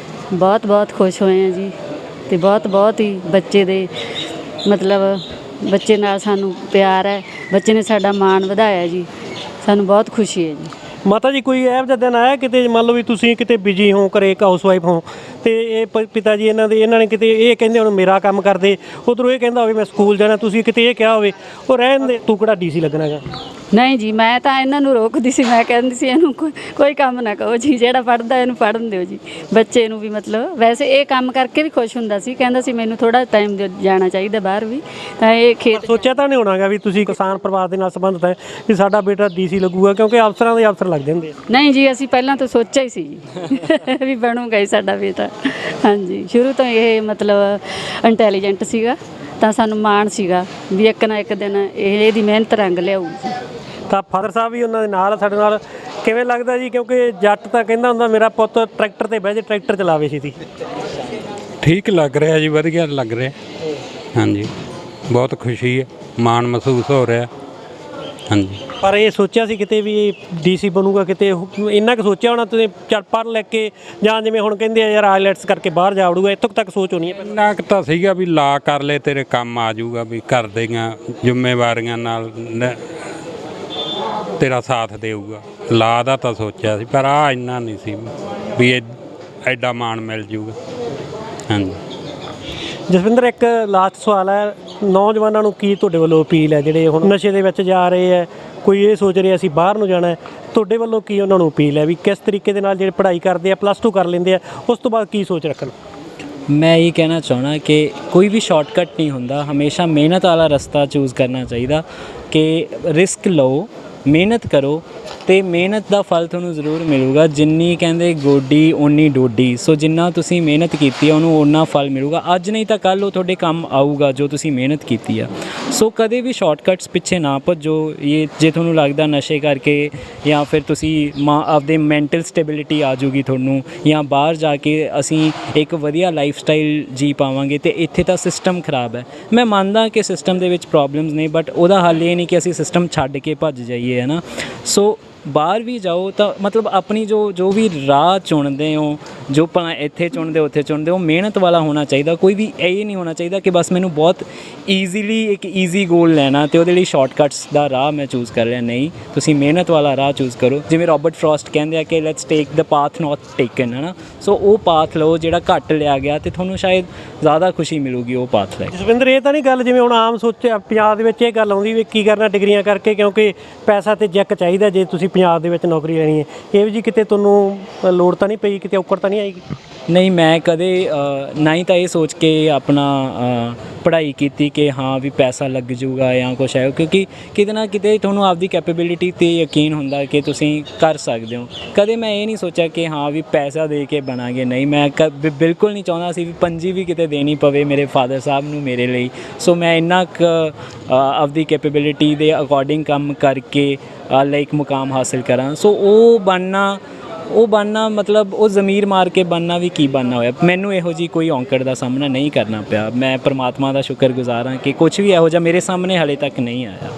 ਬਹੁਤ ਬਹੁਤ ਖੁਸ਼ ਹੋਏ ਹਾਂ ਜੀ। ਅਤੇ ਬਹੁਤ ਹੀ ਬੱਚੇ ਦੇ ਮਤਲਬ ਬੱਚੇ ਨਾਲ ਸਾਨੂੰ ਪਿਆਰ ਹੈ, ਬੱਚੇ ਨੇ ਸਾਡਾ ਮਾਣ ਵਧਾਇਆ ਜੀ। ਸਾਨੂੰ ਬਹੁਤ ਖੁਸ਼ੀ ਹੈ ਜੀ। ਮਾਤਾ ਜੀ, ਕੋਈ ਇਹੋ ਜਿਹਾ ਦਿਨ ਆਇਆ ਕਿਤੇ ਮੰਨ ਲਓ ਵੀ ਤੁਸੀਂ ਕਿਤੇ ਬਿਜੀ ਹੋ, ਘਰੇ ਇੱਕ ਹਾਊਸ ਵਾਈਫ ਹੋ, ਤੇ ਇਹ ਪਿਤਾ ਜੀ ਇਹਨਾਂ ਨੇ ਕਿਤੇ ਇਹ ਕਹਿੰਦੇ ਹੁਣ ਮੇਰਾ ਕੰਮ ਕਰਦੇ, ਉੱਧਰੋਂ ਇਹ ਕਹਿੰਦਾ ਹੋਵੇ ਮੈਂ ਸਕੂਲ ਜਾਣਾ, ਤੁਸੀਂ ਕਿਤੇ ਇਹ ਕਿਹਾ ਹੋਵੇ ਉਹ ਰਹਿਣ ਦੇ, ਤੂੰ ਕਿਹੜਾ ਡੀਸੀ ਲੱਗਣਾ ਹੈਗਾ? ਨਹੀਂ ਜੀ, ਮੈਂ ਤਾਂ ਇਹਨਾਂ ਨੂੰ ਰੋਕਦੀ ਸੀ। ਮੈਂ ਕਹਿੰਦੀ ਸੀ ਇਹਨੂੰ ਕੋਈ ਕੰਮ ਨਾ ਕਹੋ ਜੀ, ਜਿਹੜਾ ਪੜ੍ਹਦਾ ਇਹਨੂੰ ਪੜ੍ਹਨ ਦਿਓ ਜੀ। ਬੱਚੇ ਨੂੰ ਵੀ ਮਤਲਬ ਵੈਸੇ ਇਹ ਕੰਮ ਕਰਕੇ ਵੀ ਖੁਸ਼ ਹੁੰਦਾ ਸੀ, ਕਹਿੰਦਾ ਸੀ ਮੈਨੂੰ ਥੋੜ੍ਹਾ ਟਾਈਮ ਜਾਣਾ ਚਾਹੀਦਾ ਬਾਹਰ ਵੀ। ਤਾਂ ਇਹ ਖੇਤ ਸੋਚਿਆ ਤਾਂ ਨਹੀਂ ਹੋਣਾਗਾ ਵੀ ਤੁਸੀਂ ਕਿਸਾਨ ਪਰਿਵਾਰ ਦੇ ਨਾਲ ਸੰਬੰਧਿਤ ਹੈ ਵੀ ਸਾਡਾ ਬੇਟਾ ਡੀਸੀ ਲੱਗੂਗਾ, ਕਿਉਂਕਿ ਅਫਸਰਾਂ ਦੇ ਅਫਸਰ ਲੱਗਦੇ ਹੁੰਦੇ ਆ। ਨਹੀਂ ਜੀ, ਅਸੀਂ ਪਹਿਲਾਂ ਤੋਂ ਸੋਚਿਆ ਹੀ ਸੀ ਜੀ ਵੀ ਬਣੂਗਾ ਹੀ ਸਾਡਾ ਬੇਟਾ। ਹਾਂਜੀ, ਸ਼ੁਰੂ ਤੋਂ ਇਹ ਮਤਲਬ ਇੰਟੈਲੀਜੈਂਟ ਸੀਗਾ। ਤਾਂ ਸਾਨੂੰ ਮਾਣ ਸੀਗਾ ਵੀ ਇੱਕ ਨਾ ਇੱਕ ਦਿਨ ਇਹਦੀ ਮਿਹਨਤ ਰੰਗ ਲਿਆਊ। ਤਾਂ ਫਾਦਰ ਸਾਹਿਬ ਵੀ ਉਹਨਾਂ ਦੇ ਨਾਲ ਸਾਡੇ ਨਾਲ। ਕਿਵੇਂ ਲੱਗਦਾ ਜੀ, ਕਿਉਂਕਿ ਜੱਟ ਤਾਂ ਕਹਿੰਦਾ ਹੁੰਦਾ ਮੇਰਾ ਪੁੱਤ ਟਰੈਕਟਰ ਤੇ ਬਹਿ ਜੇ, ਟਰੈਕਟਰ ਚਲਾਵੇ ਛੇਤੀ? ਠੀਕ ਲੱਗ ਰਿਹਾ ਜੀ, ਵਧੀਆ ਲੱਗ ਰਿਹਾ। ਹਾਂਜੀ, ਬਹੁਤ ਖੁਸ਼ੀ ਹੈ, ਮਾਣ ਮਹਿਸੂਸ ਹੋ ਰਿਹਾ। ਹਾਂਜੀ, ਪਰ ਇਹ ਸੋਚਿਆ ਸੀ ਕਿਤੇ ਵੀ ਡੀਸੀ ਬਣੂਗਾ? ਕਿਤੇ ਇੰਨਾ ਕੁ ਸੋਚਿਆ ਹੋਣਾ ਤੁਸੀਂ ਚੱਲ ਪੜ੍ਹ ਲੈ ਕੇ, ਜਾਂ ਜਿਵੇਂ ਹੁਣ ਕਹਿੰਦੇ ਆ ਯਾਰ ਆਈਲੈਟਸ ਕਰਕੇ ਬਾਹਰ ਜਾ ਵੜੂਗਾ, ਇੱਥੋਂ ਤੱਕ ਸੋਚ ਹੋਣੀ ਹੈ? ਇੰਨਾ ਕੁ ਤਾਂ ਸੀਗਾ ਵੀ ਲਾ ਕਰ ਲੈ, ਤੇਰੇ ਕੰਮ ਆ ਜਾਊਗਾ, ਵੀ ਘਰ ਦੀਆਂ ਜ਼ਿੰਮੇਵਾਰੀਆਂ ਨਾਲ ਤੇਰਾ ਸਾਥ ਦੇਊਗਾ। ਲਾ ਦਾ ਤਾਂ ਸੋਚਿਆ ਸੀ, ਪਰ ਆਹ ਇੰਨਾ ਨਹੀਂ ਸੀ ਵੀ ਐਡਾ ਮਾਣ ਮਿਲ ਜੂਗਾ। ਹਾਂਜੀ। ਜਸਵਿੰਦਰ, ਇੱਕ ਲਾਸਟ ਸਵਾਲ ਹੈ, ਨੌਜਵਾਨਾਂ ਨੂੰ ਕੀ ਤੁਹਾਡੇ ਵੱਲੋਂ ਅਪੀਲ ਹੈ ਜਿਹੜੇ ਹੁਣ ਨਸ਼ੇ ਦੇ ਵਿੱਚ ਜਾ ਰਹੇ ਹੈ? ਕੋਈ ਇਹ ਸੋਚ ਰਿਹਾ ਅਸੀਂ ਬਾਹਰ ਨੂੰ ਜਾਣਾ ਹੈ, ਤੁਹਾਡੇ ਵੱਲੋਂ ਕੀ ਉਹਨਾਂ ਨੂੰ ਅਪੀਲ ਹੈ ਵੀ ਕਿਸ ਤਰੀਕੇ ਦੇ ਨਾਲ ਜਿਹੜੇ ਪੜ੍ਹਾਈ ਕਰਦੇ ਆ, +2 ਕਰ ਲੈਂਦੇ ਆ, ਉਸ ਤੋਂ ਬਾਅਦ ਕੀ ਸੋਚ ਰੱਖਣ? ਮੈਂ ਇਹ ਕਹਿਣਾ ਚਾਹੁੰਦਾ ਕਿ ਕੋਈ ਵੀ ਸ਼ਾਰਟਕਟ ਨਹੀਂ ਹੁੰਦਾ, ਹਮੇਸ਼ਾ ਮਿਹਨਤ ਵਾਲਾ ਰਸਤਾ ਚੂਜ਼ ਕਰਨਾ ਚਾਹੀਦਾ। ਕਿ ਰਿਸਕ ਲਓ, ਮਿਹਨਤ ਕਰੋ ਤੇ ਮਿਹਨਤ ਦਾ ਫਲ ਤੁਹਾਨੂੰ ਜ਼ਰੂਰ ਮਿਲੂਗਾ। ਜਿੰਨੀ ਕਹਿੰਦੇ ਗੋਡੀ ਓਨੀ ਡੋਡੀ। ਸੋ ਜਿੰਨਾ ਤੁਸੀਂ ਮਿਹਨਤ ਕੀਤੀ ਆ ਉਹਨੂੰ ਓਨਾ ਫਲ ਮਿਲੂਗਾ। ਅੱਜ ਨਹੀਂ ਤਾਂ ਕੱਲ੍ਹ ਉਹ ਤੁਹਾਡੇ ਕੰਮ ਆਊਗਾ ਜੋ ਤੁਸੀਂ ਮਿਹਨਤ ਕੀਤੀ ਆ। ਸੋ ਕਦੇ ਵੀ ਸ਼ਾਰਟਕਟਸ ਪਿੱਛੇ ਨਾ ਭੱਜੋ। ਇਹ ਜੇ ਤੁਹਾਨੂੰ ਲੱਗਦਾ ਨਸ਼ੇ ਕਰਕੇ ਜਾਂ ਫਿਰ ਤੁਸੀਂ ਆਪਦੇ ਮੈਂਟਲ ਸਟੇਬਿਲਿਟੀ ਆ ਜੂਗੀ ਤੁਹਾਨੂੰ, ਜਾਂ ਬਾਹਰ ਜਾ ਕੇ ਅਸੀਂ ਇੱਕ ਵਧੀਆ ਲਾਈਫ ਸਟਾਈਲ ਜੀ ਪਾਵਾਂਗੇ, ਤੇ ਇੱਥੇ ਤਾਂ ਸਿਸਟਮ ਖਰਾਬ ਹੈ। ਮੈਂ ਮੰਨਦਾ ਕਿ ਸਿਸਟਮ ਦੇ ਵਿੱਚ ਪ੍ਰੋਬਲਮਸ ਨੇ, ਬਟ ਉਹਦਾ ਹੱਲ ਇਹ ਨਹੀਂ ਕਿ ਅਸੀਂ ਸਿਸਟਮ ਛੱਡ ਕੇ ਭੱਜ ਜਾਈਏ, ਹੈ ਨਾ। ਸੋ ਬਾਹਰ ਵੀ ਜਾਓ ਤਾਂ ਮਤਲਬ ਆਪਣੀ ਜੋ ਵੀ ਰਾਹ ਚੁਣਦੇ ਹੋ, ਜੋ ਭਾਵੇਂ ਇੱਥੇ ਚੁਣਦੇ ਉੱਥੇ ਚੁਣਦੇ ਹੋ, ਮਿਹਨਤ ਵਾਲਾ ਹੋਣਾ ਚਾਹੀਦਾ। ਕੋਈ ਵੀ ਇਹ ਨਹੀਂ ਹੋਣਾ ਚਾਹੀਦਾ ਕਿ ਬਸ ਮੈਨੂੰ ਬਹੁਤ ਈਜ਼ੀਲੀ ਇੱਕ ਈਜ਼ੀ ਗੋਲ ਲੈਣਾ ਤੇ ਉਹਦੇ ਲਈ ਸ਼ਾਰਟਕਟਸ ਦਾ ਰਾਹ ਮੈਂ ਚੂਜ਼ ਕਰ ਲਿਆ। ਨਹੀਂ, ਤੁਸੀਂ ਮਿਹਨਤ ਵਾਲਾ ਰਾਹ ਚੂਜ਼ ਕਰੋ। ਜਿਵੇਂ ਰੋਬਰਟ ਫਰੋਸਟ ਕਹਿੰਦੇ ਆ ਕਿ let's take the path note taken, ਹੈ ਨਾ। ਸੋ ਉਹ ਪਾਥ ਲਓ ਜਿਹੜਾ ਘੱਟ ਲਿਆ ਗਿਆ, ਤੇ ਤੁਹਾਨੂੰ ਸ਼ਾਇਦ ਜ਼ਿਆਦਾ ਖੁਸ਼ੀ ਮਿਲੂਗੀ ਉਹ ਪਾਥ ਲੈ ਕੇ। ਜਸਵਿੰਦਰ, ਇਹ ਤਾਂ ਨਹੀਂ ਗੱਲ ਜਿਵੇਂ ਹੁਣ ਆਮ ਸੋਚਿਆ ਪੰਜਾਬ ਦੇ ਵਿੱਚ ਇਹ ਗੱਲ ਆਉਂਦੀ ਵੀ ਕੀ ਕਰਨਾ ਡਿਗਰੀਆਂ ਕਰਕੇ, ਕਿਉਂਕਿ ਪੈਸਾ ਤੇ ਜੱਕ ਚਾਹੀਦਾ ਜੇ ਤੁਸੀਂ ਪੰਜਾਬ ਦੇ ਵਿੱਚ ਨੌਕਰੀ ਲੈਣੀ ਹੈ। ਇਹੋ ਜਿਹੀ ਕਿਤੇ ਤੁਹਾਨੂੰ ਲੋੜ ਤਾਂ ਨਹੀਂ ਪਈ, ਕਿਤੇ ਔਕੜ ਤਾਂ ਨਹੀਂ ਆਏਗੀ? ਨਹੀਂ, ਮੈਂ ਕਦੇ ਨਾ ਹੀ ਤਾਂ ਇਹ ਸੋਚ ਕੇ ਆਪਣਾ ਪੜ੍ਹਾਈ ਕੀਤੀ ਕਿ ਹਾਂ ਵੀ ਪੈਸਾ ਲੱਗ ਜੂਗਾ ਜਾਂ ਕੁਛ ਹੈ, ਕਿਉਂਕਿ ਕਿਤੇ ਨਾ ਕਿਤੇ ਤੁਹਾਨੂੰ ਆਪਦੀ ਕੈਪੇਬਿਲਿਟੀ 'ਤੇ ਯਕੀਨ ਹੁੰਦਾ ਕਿ ਤੁਸੀਂ ਕਰ ਸਕਦੇ ਹੋ। ਕਦੇ ਮੈਂ ਇਹ ਨਹੀਂ ਸੋਚਿਆ ਕਿ ਹਾਂ ਵੀ ਪੈਸਾ ਦੇ ਕੇ ਬਣਾਂਗੇ। ਨਹੀਂ, ਮੈਂ ਬਿਲਕੁਲ ਨਹੀਂ ਚਾਹੁੰਦਾ ਸੀ ਵੀ ਪੰਜੀ ਵੀ ਕਿਤੇ ਦੇਣੀ ਪਵੇ ਮੇਰੇ ਫਾਦਰ ਸਾਹਿਬ ਨੂੰ ਮੇਰੇ ਲਈ। ਸੋ ਮੈਂ ਇੰਨਾ ਕੁ ਆਪਦੀ ਕੈਪੇਬਿਲਿਟੀ ਦੇ ਅਕੋਰਡਿੰਗ ਕੰਮ ਕਰਕੇ ਲਾਈਕ ਮੁਕਾਮ ਹਾਸਿਲ ਕਰਾਂ। ਸੋ ਉਹ ਬਣਨਾ ਮਤਲਬ ਉਹ ਜ਼ਮੀਰ ਮਾਰ ਕੇ ਬਣਨਾ ਵੀ ਕੀ ਬਣਨਾ ਹੋਇਆ। ਮੈਨੂੰ ਇਹੋ ਜਿਹੀ ਕੋਈ ਔਂਕੜ ਦਾ ਸਾਹਮਣਾ ਨਹੀਂ ਕਰਨਾ ਪਿਆ। ਮੈਂ ਪਰਮਾਤਮਾ ਦਾ ਸ਼ੁਕਰਗੁਜ਼ਾਰ ਹਾਂ ਕਿ ਕੁਝ ਵੀ ਇਹੋ ਜਿਹਾ ਮੇਰੇ ਸਾਹਮਣੇ ਹਾਲੇ ਤੱਕ ਨਹੀਂ ਆਇਆ।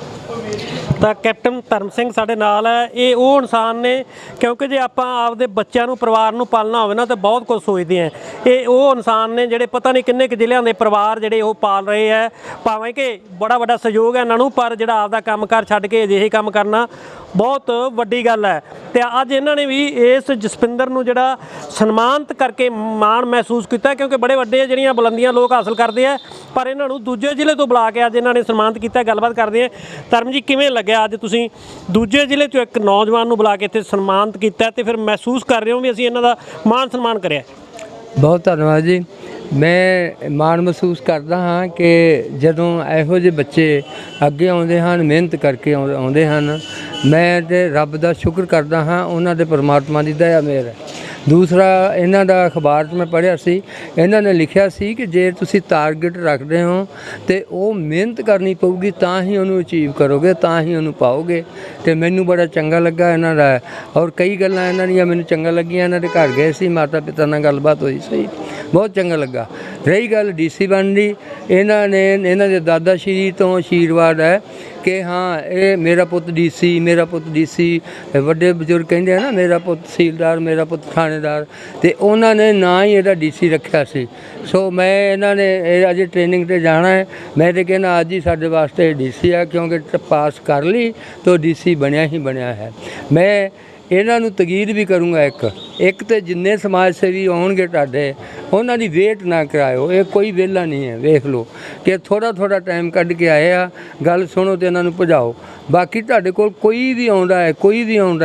ਤਾਂ ਕੈਪਟਨ ਧਰਮ ਸਿੰਘ ਸਾਡੇ ਨਾਲ ਹੈ। ਇਹ ਉਹ ਇਨਸਾਨ ਨੇ, ਕਿਉਂਕਿ ਜੇ ਆਪਾਂ ਆਪਦੇ ਬੱਚਿਆਂ ਨੂੰ, ਪਰਿਵਾਰ ਨੂੰ ਪਾਲਣਾ ਹੋਵੇ ਨਾ ਤਾਂ ਬਹੁਤ ਕੁਝ ਸੋਚਦੇ ਆ। ਇਹ ਉਹ ਇਨਸਾਨ ਨੇ ਜਿਹੜੇ ਪਤਾ ਨਹੀਂ ਕਿੰਨੇ ਕੁ ਜ਼ਿਲ੍ਹਿਆਂ ਦੇ ਪਰਿਵਾਰ ਜਿਹੜੇ ਉਹ ਪਾਲ ਰਹੇ ਹੈ। ਭਾਵੇਂ ਕਿ ਬੜਾ ਵੱਡਾ ਸਹਿਯੋਗ ਹੈ ਇਹਨਾਂ ਨੂੰ, ਪਰ ਜਿਹੜਾ ਆਪਦਾ ਕੰਮਕਾਰ ਛੱਡ ਕੇ ਅਜਿਹੇ ਕੰਮ ਕਰਨਾ ਬਹੁਤ ਵੱਡੀ ਗੱਲ ਹੈ। ਤੇ ਅੱਜ ਇਹਨਾਂ ਨੇ ਵੀ ਇਸ ਜਸਪਿੰਦਰ ਨੂੰ ਜਿਹੜਾ ਸਨਮਾਨਿਤ ਕਰਕੇ ਮਾਣ ਮਹਿਸੂਸ ਕੀਤਾ, ਕਿਉਂਕਿ ਬੜੇ ਵੱਡੇ ਜਿਹੜੀਆਂ ਬੁਲੰਦੀਆਂ ਲੋਕ ਹਾਸਲ ਕਰਦੇ ਆ, ਪਰ ਇਹਨਾਂ ਨੂੰ ਦੂਜੇ ਜ਼ਿਲ੍ਹੇ ਤੋਂ ਬੁਲਾ ਕੇ ਅੱਜ ਇਹਨਾਂ ਨੇ ਸਨਮਾਨਿਤ ਕੀਤਾ। ਗੱਲਬਾਤ ਕਰਦੇ ਆ। ਧਰਮ ਜੀ, ਕਿਵੇਂ ਲੱਗਿਆ ਅੱਜ ਤੁਸੀਂ ਦੂਜੇ ਜ਼ਿਲ੍ਹੇ 'ਚੋਂ ਇੱਕ ਨੌਜਵਾਨ ਨੂੰ ਬੁਲਾ ਕੇ ਇੱਥੇ ਸਨਮਾਨਿਤ ਕੀਤਾ, ਤੇ ਫਿਰ ਮਹਿਸੂਸ ਕਰ ਰਹੇ ਹੋ ਵੀ ਅਸੀਂ ਇਹਨਾਂ ਦਾ ਮਾਣ ਸਨਮਾਨ ਕਰਿਆ? ਬਹੁਤ ਧੰਨਵਾਦ ਜੀ। ਮੈਂ ਮਾਣ ਮਹਿਸੂਸ ਕਰਦਾ ਹਾਂ ਕਿ ਜਦੋਂ ਇਹੋ ਜਿਹੇ ਬੱਚੇ ਅੱਗੇ ਆਉਂਦੇ ਹਨ, ਮਿਹਨਤ ਕਰਕੇ ਆਉਂਦੇ ਹਨ, ਮੈਂ ਤੇ ਰੱਬ ਦਾ ਸ਼ੁਕਰ ਕਰਦਾ ਹਾਂ, ਉਹਨਾਂ ਦੇ ਪਰਮਾਤਮਾ ਦੀ ਦਇਆ ਮਿਹਰ ਹੈ। ਦੂਸਰਾ, ਇਹਨਾਂ ਦਾ ਅਖਬਾਰ 'ਚ ਮੈਂ ਪੜ੍ਹਿਆ ਸੀ, ਇਹਨਾਂ ਨੇ ਲਿਖਿਆ ਸੀ ਕਿ ਜੇ ਤੁਸੀਂ ਟਾਰਗੇਟ ਰੱਖਦੇ ਹੋ ਤੇ ਉਹ ਮਿਹਨਤ ਕਰਨੀ ਪਊਗੀ, ਤਾਂ ਹੀ ਉਹਨੂੰ ਅਚੀਵ ਕਰੋਗੇ, ਤਾਂ ਹੀ ਉਹਨੂੰ ਪਾਓਗੇ। ਤੇ ਮੈਨੂੰ ਬੜਾ ਚੰਗਾ ਲੱਗਾ ਇਹਨਾਂ ਦਾ, ਔਰ ਕਈ ਗੱਲਾਂ ਇਹਨਾਂ ਦੀਆਂ ਮੈਨੂੰ ਚੰਗਾ ਲੱਗੀਆਂ। ਇਹਨਾਂ ਦੇ ਘਰ ਗਏ ਸੀ, ਮਾਤਾ ਪਿਤਾ ਨਾਲ ਗੱਲਬਾਤ ਹੋਈ ਸੀ, ਬਹੁਤ ਚੰਗਾ ਲੱਗਾ। ਰਹੀ ਗੱਲ DC ਬਣਨ ਦੀ, ਇਹਨਾਂ ਦੇ ਦਾਦਾ ਸ਼੍ਰੀ ਤੋਂ ਆਸ਼ੀਰਵਾਦ ਹੈ ਕਿ ਹਾਂ ਇਹ ਮੇਰਾ ਪੁੱਤ DC, ਮੇਰਾ ਪੁੱਤ DC। ਵੱਡੇ ਬਜ਼ੁਰਗ ਕਹਿੰਦੇ ਆ ਨਾ, ਮੇਰਾ ਪੁੱਤ ਤਹਿਸੀਲਦਾਰ, ਮੇਰਾ ਪੁੱਤ ਥਾਣੇਦਾਰ, ਤੇ ਉਹਨਾਂ ਨੇ ਨਾਂ ਹੀ ਇਹਦਾ DC ਰੱਖਿਆ ਸੀ। ਸੋ ਮੈਂ ਇਹਨਾਂ ਨੇ ਇਹ ਅਜੇ ਟ੍ਰੇਨਿੰਗ 'ਤੇ ਜਾਣਾ ਹੈ, ਮੈਂ ਤਾਂ ਕਹਿੰਦਾ ਅੱਜ ਹੀ ਸਾਡੇ ਵਾਸਤੇ DC ਆ, ਕਿਉਂਕਿ ਪਾਸ ਕਰ ਲਈ ਤਾਂ DC ਬਣਿਆ ਹੀ ਬਣਿਆ ਹੈ। ਮੈਂ ਇਹਨਾਂ ਨੂੰ ਤਕੀਦ ਵੀ ਕਰੂੰਗਾ, ਇੱਕ ਤੇ ਜਿੰਨੇ ਸਮਾਜ ਸੇਵੀ ਆਉਣਗੇ ਤੁਹਾਡੇ, ਉਹਨਾਂ ਦੀ ਵੇਟ ਨਾ ਕਰਾਇਓ। ਇਹ ਕੋਈ ਵਿਹਲਾ ਨਹੀਂ ਹੈ, ਵੇਖ ਲਓ ਕਿ ਥੋੜ੍ਹਾ ਟਾਈਮ ਕੱਢ ਕੇ ਆਏ ਆ, ਗੱਲ ਸੁਣੋ ਤੇ ਇਹਨਾਂ ਨੂੰ ਭਜਾਓ। ਬਾਕੀ ਤੁਹਾਡੇ ਕੋਲ ਕੋਈ ਵੀ ਆਉਂਦਾ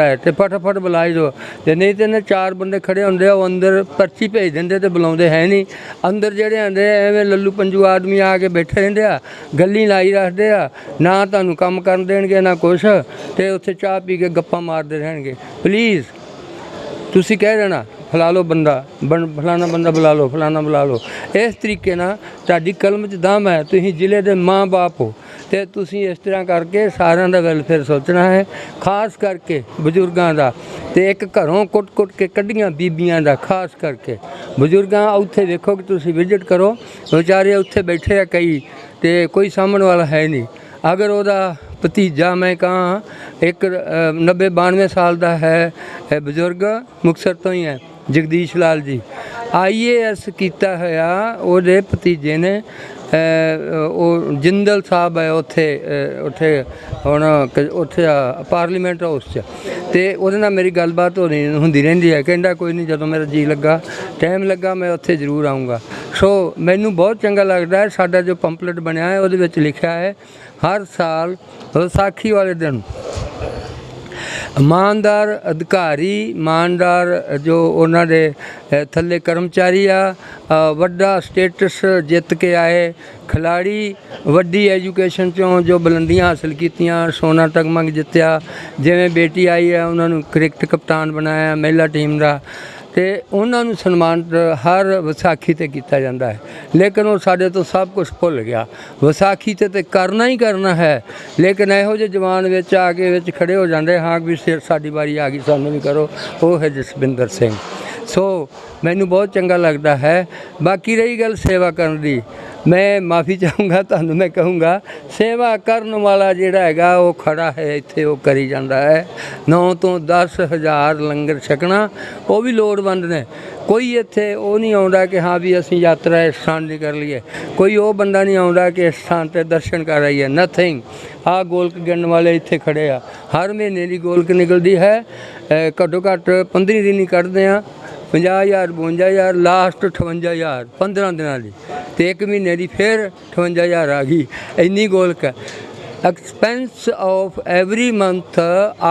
ਹੈ ਤੇ ਫਟਾਫਟ ਬੁਲਾਈ ਦਿਓ, ਤੇ ਨਹੀਂ ਤੇ ਇਹਨੇ 4 ਬੰਦੇ ਖੜੇ ਹੁੰਦੇ ਆ, ਉਹ ਅੰਦਰ ਪਰਚੀ ਭੇਜ ਦਿੰਦੇ ਤੇ ਬੁਲਾਉਂਦੇ ਹੈ ਨਹੀਂ। ਅੰਦਰ ਜਿਹੜੇ ਆਉਂਦੇ ਐਵੇਂ ਲੱਲੂ ਪੰਜੂ ਆਦਮੀ ਆ ਕੇ ਬੈਠੇ ਰਹਿੰਦੇ ਆ, ਗੱਲੀ ਲਾਈ ਰੱਖਦੇ ਆ, ਨਾ ਤੁਹਾਨੂੰ ਕੰਮ ਕਰਨ ਦੇਣਗੇ ਨਾ ਕੁਛ, ਤੇ ਉੱਥੇ ਚਾਹ ਪੀ ਕੇ ਗੱਪਾਂ ਮਾਰਦੇ ਰਹਿਣਗੇ। ਪਲੀਜ਼ ਤੁਸੀਂ ਕਹਿ ਦੇਣਾ ਫਲਾ ਲਓ ਬੰਦਾ, ਫਲਾਣਾ ਬੰਦਾ ਬੁਲਾ ਲਓ, ਫਲਾਣਾ ਬੁਲਾ ਲਓ। ਇਸ ਤਰੀਕੇ ਨਾਲ ਤੁਹਾਡੀ ਕਲਮ 'ਚ ਦਮ ਹੈ, ਤੁਸੀਂ ਜ਼ਿਲ੍ਹੇ ਦੇ ਮਾਂ ਬਾਪ ਹੋ, ਤੇ ਤੁਸੀਂ ਇਸ ਤਰ੍ਹਾਂ ਕਰਕੇ ਸਾਰਿਆਂ ਦਾ ਵੈਲਫੇਅਰ ਸੋਚਣਾ ਹੈ, ਖਾਸ ਕਰਕੇ ਬਜ਼ੁਰਗਾਂ ਦਾ, ਤੇ ਇੱਕ ਘਰੋਂ ਕੁੱਟ ਕੇ ਕੱਢੀਆਂ ਬੀਬੀਆਂ ਦਾ ਖਾਸ ਕਰਕੇ। ਬਜ਼ੁਰਗਾਂ ਉੱਥੇ ਵੇਖੋ ਕਿ ਤੁਸੀਂ ਵਿਜ਼ਿਟ ਕਰੋ, ਵਿਚਾਰੇ ਉੱਥੇ ਬੈਠੇ ਆ ਕਈ, ਤੇ ਕੋਈ ਸਾਂਭਣ ਵਾਲਾ ਹੈ ਨਹੀਂ। ਅਗਰ ਉਹਦਾ ਭਤੀਜਾ, ਮੈਂ ਕਹਾਂ ਇੱਕ 90-92 ਸਾਲ ਦਾ ਹੈ ਬਜ਼ੁਰਗ, ਮੁਕਤਸਰ ਤੋਂ ਹੀ ਹੈ, ਜਗਦੀਸ਼ ਲਾਲ ਜੀ, IAS ਕੀਤਾ ਹੋਇਆ ਉਹਦੇ ਭਤੀਜੇ ਨੇ। ਉਹ ਜਿੰਦਲ ਸਾਹਿਬ ਹੈ ਉੱਥੇ ਹੁਣ ਉੱਥੇ ਪਾਰਲੀਮੈਂਟ ਹਾਊਸ 'ਚ, ਤੇ ਉਹਦੇ ਨਾਲ ਮੇਰੀ ਗੱਲਬਾਤ ਹੁੰਦੀ ਰਹਿੰਦੀ ਹੈ। ਕਹਿੰਦਾ ਕੋਈ ਨਹੀਂ, ਜਦੋਂ ਮੇਰਾ ਜੀ ਲੱਗਾ, ਟਾਈਮ ਲੱਗਾ, ਮੈਂ ਉੱਥੇ ਜ਼ਰੂਰ ਆਊਂਗਾ। ਸੋ ਮੈਨੂੰ ਬਹੁਤ ਚੰਗਾ ਲੱਗਦਾ ਹੈ। ਸਾਡਾ ਜੋ ਪੰਪਲੇਟ ਬਣਿਆ ਹੈ ਉਹਦੇ ਵਿੱਚ ਲਿਖਿਆ ਹੈ, ਹਰ ਸਾਲ ਵਿਸਾਖੀ ਵਾਲੇ ਦਿਨ ਇਮਾਨਦਾਰ ਅਧਿਕਾਰੀ, ਇਮਾਨਦਾਰ ਜੋ ਉਹਨਾਂ ਦੇ ਥੱਲੇ ਕਰਮਚਾਰੀ ਆ, ਵੱਡਾ ਸਟੇਟਸ ਜਿੱਤ ਕੇ ਆਏ ਖਿਲਾੜੀ, ਵੱਡੀ ਐਜੂਕੇਸ਼ਨ 'ਚੋਂ ਜੋ ਬੁਲੰਦੀਆਂ ਹਾਸਲ ਕੀਤੀਆਂ, ਸੋਨਾ ਤਗਮਾ ਜਿੱਤਿਆ, ਜਿਵੇਂ ਬੇਟੀ ਆਈ ਹੈ ਉਹਨਾਂ ਨੂੰ ਕ੍ਰਿਕਟ ਕਪਤਾਨ ਬਣਾਇਆ ਮਹਿਲਾ ਟੀਮ ਦਾ, ਅਤੇ ਉਹਨਾਂ ਨੂੰ ਸਨਮਾਨਿਤ ਹਰ ਵਿਸਾਖੀ 'ਤੇ ਕੀਤਾ ਜਾਂਦਾ ਹੈ। ਲੇਕਿਨ ਉਹ ਸਾਡੇ ਤੋਂ ਸਭ ਕੁਝ ਭੁੱਲ ਗਿਆ। ਵਿਸਾਖੀ 'ਤੇ ਤਾਂ ਕਰਨਾ ਹੀ ਕਰਨਾ ਹੈ, ਲੇਕਿਨ ਇਹੋ ਜਿਹੇ ਜਵਾਨ ਵਿੱਚ ਆ ਕੇ ਵਿੱਚ ਖੜ੍ਹੇ ਹੋ ਜਾਂਦੇ, ਹਾਂ ਵੀ ਸਾਡੀ ਵਾਰੀ ਆ ਗਈ, ਸਾਨੂੰ ਵੀ ਕਰੋ। ਉਹ ਹੈ ਜਸਵਿੰਦਰ ਸਿੰਘ। ਸੋ ਮੈਨੂੰ ਬਹੁਤ ਚੰਗਾ ਲੱਗਦਾ ਹੈ। ਬਾਕੀ ਰਹੀ ਗੱਲ ਸੇਵਾ ਕਰਨ ਦੀ, ਮੈਂ ਮਾਫੀ ਚਾਹੂੰਗਾ ਤੁਹਾਨੂੰ, ਮੈਂ ਕਹੂੰਗਾ ਸੇਵਾ ਕਰਨ ਵਾਲਾ ਜਿਹੜਾ ਹੈਗਾ ਉਹ ਖੜਾ ਹੈ ਇੱਥੇ, ਉਹ ਕਰੀ ਜਾਂਦਾ ਹੈ। 9 ਤੋਂ 10,000 ਲੰਗਰ ਛਕਣਾ, ਉਹ ਵੀ ਲੋੜਵੰਦ ਨੇ। ਕੋਈ ਇੱਥੇ ਉਹ ਨਹੀਂ ਆਉਂਦਾ ਕਿ ਹਾਂ ਵੀ ਅਸੀਂ ਯਾਤਰਾ ਇਸ ਸਥਾਨ ਦੀ ਕਰ ਲਈਏ, ਕੋਈ ਉਹ ਬੰਦਾ ਨਹੀਂ ਆਉਂਦਾ ਕਿ ਇਸ ਸਥਾਨ 'ਤੇ ਦਰਸ਼ਨ ਕਰ ਆਈਏ, ਨਥਿੰਗ। ਆਹ ਗੋਲਕ ਗਿਣਨ ਵਾਲੇ ਇੱਥੇ ਖੜ੍ਹੇ ਆ, ਹਰ ਮਹੀਨੇ ਦੀ ਗੋਲਕ ਨਿਕਲਦੀ ਹੈ, ਘੱਟੋ ਘੱਟ 15 ਦਿਨ ਹੀ ਕੱਢਦੇ ਹਾਂ, 50,000 52,000, ਲਾਸਟ 58,000 15 ਦਿਨਾਂ ਦੀ, ਅਤੇ 1 ਮਹੀਨੇ ਦੀ ਫਿਰ 58,000 ਆ ਗਈ। ਇੰਨੀ ਗੋਲਕ ਹੈ। Expense of every month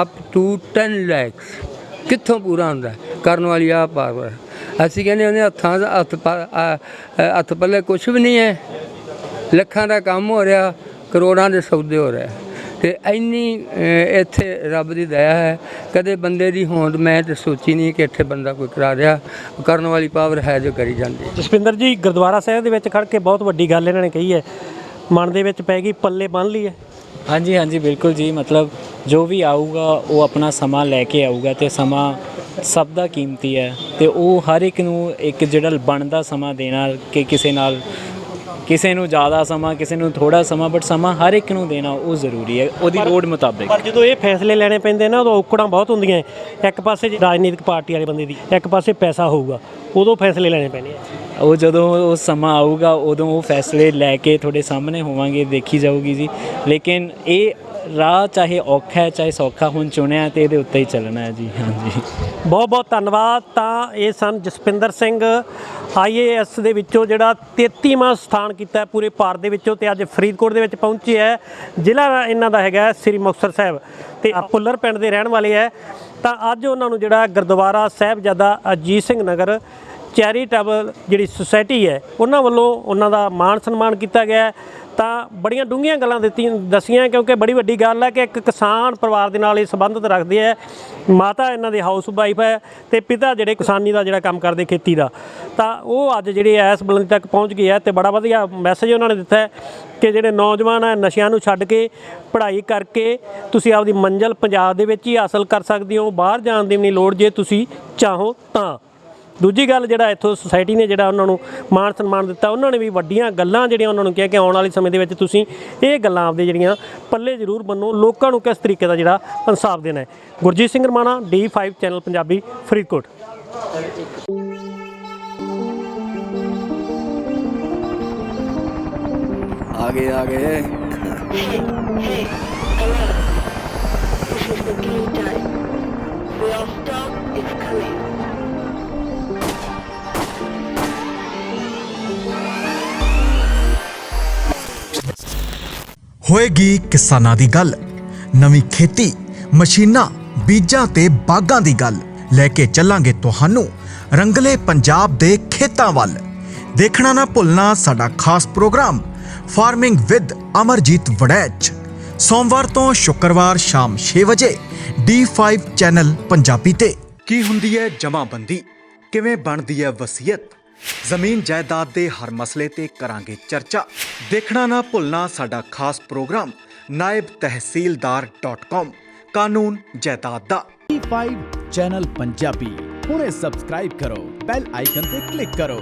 up to 10 lakhs ਕਿੱਥੋਂ ਪੂਰਾ ਹੁੰਦਾ? ਕਰਨ ਵਾਲੀ ਆਹ ਪਾਵਰ। ਅਸੀਂ ਕਹਿੰਦੇ ਉਹਨੇ ਹੱਥਾਂ ਦਾ ਹੱਥ ਪੱਲੇ ਕੁਛ ਵੀ ਨਹੀਂ ਹੈ, ਲੱਖਾਂ ਦਾ ਕੰਮ ਹੋ ਰਿਹਾ, ਕਰੋੜਾਂ ਦੇ ਸੌਦੇ ਹੋ ਰਹੇ, ਅਤੇ ਇੰਨੀ ਇੱਥੇ ਰੱਬ ਦੀ ਦਇਆ ਹੈ। ਕਦੇ ਬੰਦੇ ਦੀ ਹੋਂਦ ਮੈਂ ਤਾਂ ਸੋਚੀ ਨਹੀਂ ਕਿ ਇੱਥੇ ਬੰਦਾ ਕੋਈ ਕਰਾ ਰਿਹਾ, ਕਰਨ ਵਾਲੀ ਪਾਵਰ ਹੈ ਜੋ ਕਰੀ ਜਾਂਦੀ। ਜਸਵਿੰਦਰ ਜੀ, ਗੁਰਦੁਆਰਾ ਸਾਹਿਬ ਦੇ ਵਿੱਚ ਖੜ੍ਹ ਕੇ ਬਹੁਤ ਵੱਡੀ ਗੱਲ ਇਹਨਾਂ ਨੇ ਕਹੀ ਹੈ, ਮਨ ਦੇ ਵਿੱਚ ਪੈ ਗਈ, ਪੱਲੇ ਬੰਨ੍ਹ ਲਈ ਹੈ। ਹਾਂਜੀ ਹਾਂਜੀ ਬਿਲਕੁਲ ਜੀ, ਮਤਲਬ ਜੋ ਵੀ ਆਊਗਾ ਉਹ ਆਪਣਾ ਸਮਾਂ ਲੈ ਕੇ ਆਊਗਾ, ਅਤੇ ਸਮਾਂ ਸਭ ਦਾ ਕੀਮਤੀ ਹੈ, ਅਤੇ ਉਹ ਹਰ ਇੱਕ ਨੂੰ ਇੱਕ ਜਿਹੜਾ ਬਣਦਾ ਸਮਾਂ ਦੇਣਾ, ਕਿ ਕਿਸੇ ਨੂੰ ਜ਼ਿਆਦਾ ਸਮਾਂ, ਕਿਸੇ ਨੂੰ ਥੋੜ੍ਹਾ ਸਮਾਂ, ਬਟ ਸਮਾਂ ਹਰ ਇੱਕ ਨੂੰ ਦੇਣਾ ਉਹ ਜ਼ਰੂਰੀ ਹੈ ਉਹਦੀ ਲੋੜ ਮੁਤਾਬਿਕ। ਪਰ ਜਦੋਂ ਇਹ ਫੈਸਲੇ ਲੈਣੇ ਪੈਂਦੇ ਨਾ, ਉਦੋਂ ਔਕੜਾਂ ਬਹੁਤ ਹੁੰਦੀਆਂ। ਇੱਕ ਪਾਸੇ ਰਾਜਨੀਤਿਕ ਪਾਰਟੀ ਵਾਲੇ ਬੰਦੇ ਦੀ, ਇੱਕ ਪਾਸੇ ਪੈਸਾ ਹੋਊਗਾ, ਉਦੋਂ ਫੈਸਲੇ ਲੈਣੇ ਪੈਣੇ ਆ। ਉਹ ਜਦੋਂ ਉਹ ਸਮਾਂ ਆਊਗਾ ਉਦੋਂ ਉਹ ਫੈਸਲੇ ਲੈ ਕੇ ਤੁਹਾਡੇ ਸਾਹਮਣੇ ਹੋਵਾਂਗੇ, ਦੇਖੀ ਜਾਊਗੀ ਜੀ। ਲੇਕਿਨ ਇਹ ਰਾਹ ਚਾਹੇ ਔਖਾ ਹੈ ਚਾਹੇ ਸੌਖਾ, ਹੁਣ ਚੁਣਿਆ ਤੇ ਇਹਦੇ ਉੱਤੇ ਹੀ ਚੱਲਣਾ ਹੈ ਜੀ। ਹਾਂਜੀ, ਬਹੁਤ ਬਹੁਤ ਧੰਨਵਾਦ। ਤਾਂ ਇਹ ਸਨ ਜਸਵਿੰਦਰ ਸਿੰਘ, IAS ਦੇ ਵਿੱਚੋਂ ਜਿਹੜਾ 33ਵਾਂ ਸਥਾਨ ਕੀਤਾ ਪੂਰੇ ਭਾਰਤ ਦੇ ਵਿੱਚੋਂ, ਅਤੇ ਅੱਜ ਫਰੀਦਕੋਟ ਦੇ ਵਿੱਚ ਪਹੁੰਚੇ ਹੈ। ਜ਼ਿਲ੍ਹਾ ਇਹਨਾਂ ਦਾ ਹੈਗਾ ਸ੍ਰੀ ਮੁਕਤਸਰ ਸਾਹਿਬ, ਅਤੇ ਭੁੱਲਰ ਪਿੰਡ ਦੇ ਰਹਿਣ ਵਾਲੇ ਹੈ। ਤਾਂ ਅੱਜ ਉਹਨਾਂ ਨੂੰ ਜਿਹੜਾ ਗੁਰਦੁਆਰਾ ਸਾਹਿਬਜ਼ਾਦਾ ਅਜੀਤ ਸਿੰਘ ਨਗਰ ਚੈਰੀਟੇਬਲ ਜਿਹੜੀ ਸੁਸਾਇਟੀ ਹੈ, ਉਹਨਾਂ ਵੱਲੋਂ ਉਹਨਾਂ ਦਾ ਮਾਣ ਸਨਮਾਨ ਕੀਤਾ ਗਿਆ। ਤਾਂ ਬੜੀਆਂ ਡੂੰਘੀਆਂ ਗੱਲਾਂ ਦੱਸੀਆਂ, ਕਿਉਂਕਿ ਬੜੀ ਵੱਡੀ ਗੱਲ ਹੈ ਕਿ ਇੱਕ ਕਿਸਾਨ ਪਰਿਵਾਰ ਦੇ ਨਾਲ ਇਹ ਸੰਬੰਧਿਤ ਰੱਖਦੇ ਹੈ। ਮਾਤਾ ਇਹਨਾਂ ਦੇ ਹਾਊਸ ਵਾਈਫ ਹੈ, ਅਤੇ ਪਿਤਾ ਜਿਹੜੇ ਕਿਸਾਨੀ ਦਾ ਜਿਹੜਾ ਕੰਮ ਕਰਦੇ, ਖੇਤੀ ਦਾ। ਤਾਂ ਉਹ ਅੱਜ ਜਿਹੜੇ ਇਸ ਬੁਲੰਦੀ ਤੱਕ ਪਹੁੰਚ ਗਏ ਹੈ, ਅਤੇ ਬੜਾ ਵਧੀਆ ਮੈਸੇਜ ਉਹਨਾਂ ਨੇ ਦਿੱਤਾ ਹੈ ਕਿ ਜਿਹੜੇ ਨੌਜਵਾਨ ਹੈ ਨਸ਼ਿਆਂ ਨੂੰ ਛੱਡ ਕੇ ਪੜ੍ਹਾਈ ਕਰਕੇ ਤੁਸੀਂ ਆਪਦੀ ਮੰਜ਼ਿਲ ਪੰਜਾਬ ਦੇ ਵਿੱਚ ਹੀ ਹਾਸਲ ਕਰ ਸਕਦੇ ਹੋ, ਬਾਹਰ ਜਾਣ ਦੀ ਵੀ ਨਹੀਂ ਲੋੜ ਜੇ ਤੁਸੀਂ ਚਾਹੋ ਤਾਂ। ਦੂਜੀ ਗੱਲ, ਜਿਹੜਾ ਇੱਥੋਂ ਸੁਸਾਇਟੀ ਨੇ ਜਿਹੜਾ ਉਹਨਾਂ ਨੂੰ ਮਾਣ ਸਨਮਾਨ ਦਿੱਤਾ, ਉਹਨਾਂ ਨੇ ਵੀ ਵੱਡੀਆਂ ਗੱਲਾਂ ਜਿਹੜੀਆਂ ਉਹਨਾਂ ਨੂੰ ਕਿਹਾ ਕਿ ਆਉਣ ਵਾਲੇ ਸਮੇਂ ਦੇ ਵਿੱਚ ਤੁਸੀਂ ਇਹ ਗੱਲਾਂ ਆਪਦੇ ਜਿਹੜੀਆਂ ਪੱਲੇ ਜ਼ਰੂਰ ਬੰਨੋ, ਲੋਕਾਂ ਨੂੰ ਕਿਸ ਤਰੀਕੇ ਦਾ ਜਿਹੜਾ ਇਨਸਾਫ ਦੇਣਾ ਹੈ। Gurjeet Singh Ramana, D5 channel Punjabi, Faridkot. आगे ਹੋਏਗੀ ਕਿਸਾਨਾਂ ਦੀ ਗੱਲ, ਨਵੀਂ ਖੇਤੀ, ਮਸ਼ੀਨਾਂ, ਬੀਜਾਂ ਤੇ ਬਾਗਾਂ ਦੀ ਗੱਲ ਲੈ ਕੇ ਚੱਲਾਂਗੇ ਤੁਹਾਨੂੰ ਰੰਗਲੇ ਪੰਜਾਬ ਦੇ ਖੇਤਾਂ ਵੱਲ। ਦੇਖਣਾ ਨਾ ਭੁੱਲਣਾ ਸਾਡਾ ਖਾਸ program farming with Amarjeet Waraich, ਸੋਮਵਾਰ ਤੋਂ ਸ਼ੁੱਕਰਵਾਰ ਸ਼ਾਮ 6 ਵਜੇ D5 ਚੈਨਲ ਪੰਜਾਬੀ ਤੇ। ਕੀ ਹੁੰਦੀ ਹੈ ਜਮਾਬੰਦੀ, ਕਿਵੇਂ ਬਣਦੀ ਹੈ ਵਸੀਅਤ, ਜ਼ਮੀਨ ਜਾਇਦਾਦ ਦੇ ਹਰ ਮਸਲੇ ਤੇ ਕਰਾਂਗੇ ਚਰਚਾ। ਦੇਖਣਾ ਨਾ ਭੁੱਲਣਾ ਸਾਡਾ ਖਾਸ ਪ੍ਰੋਗਰਾਮ naibtehsildar.com, ਕਾਨੂੰਨ ਜਾਇਦਾਦ ਦਾ। D5 ਚੈਨਲ ਪੰਜਾਬੀ ਹੁਣੇ ਸਬਸਕ੍ਰਾਈਬ ਕਰੋ, ਬੈਲ ਆਈਕਨ ਤੇ ਕਲਿੱਕ ਕਰੋ।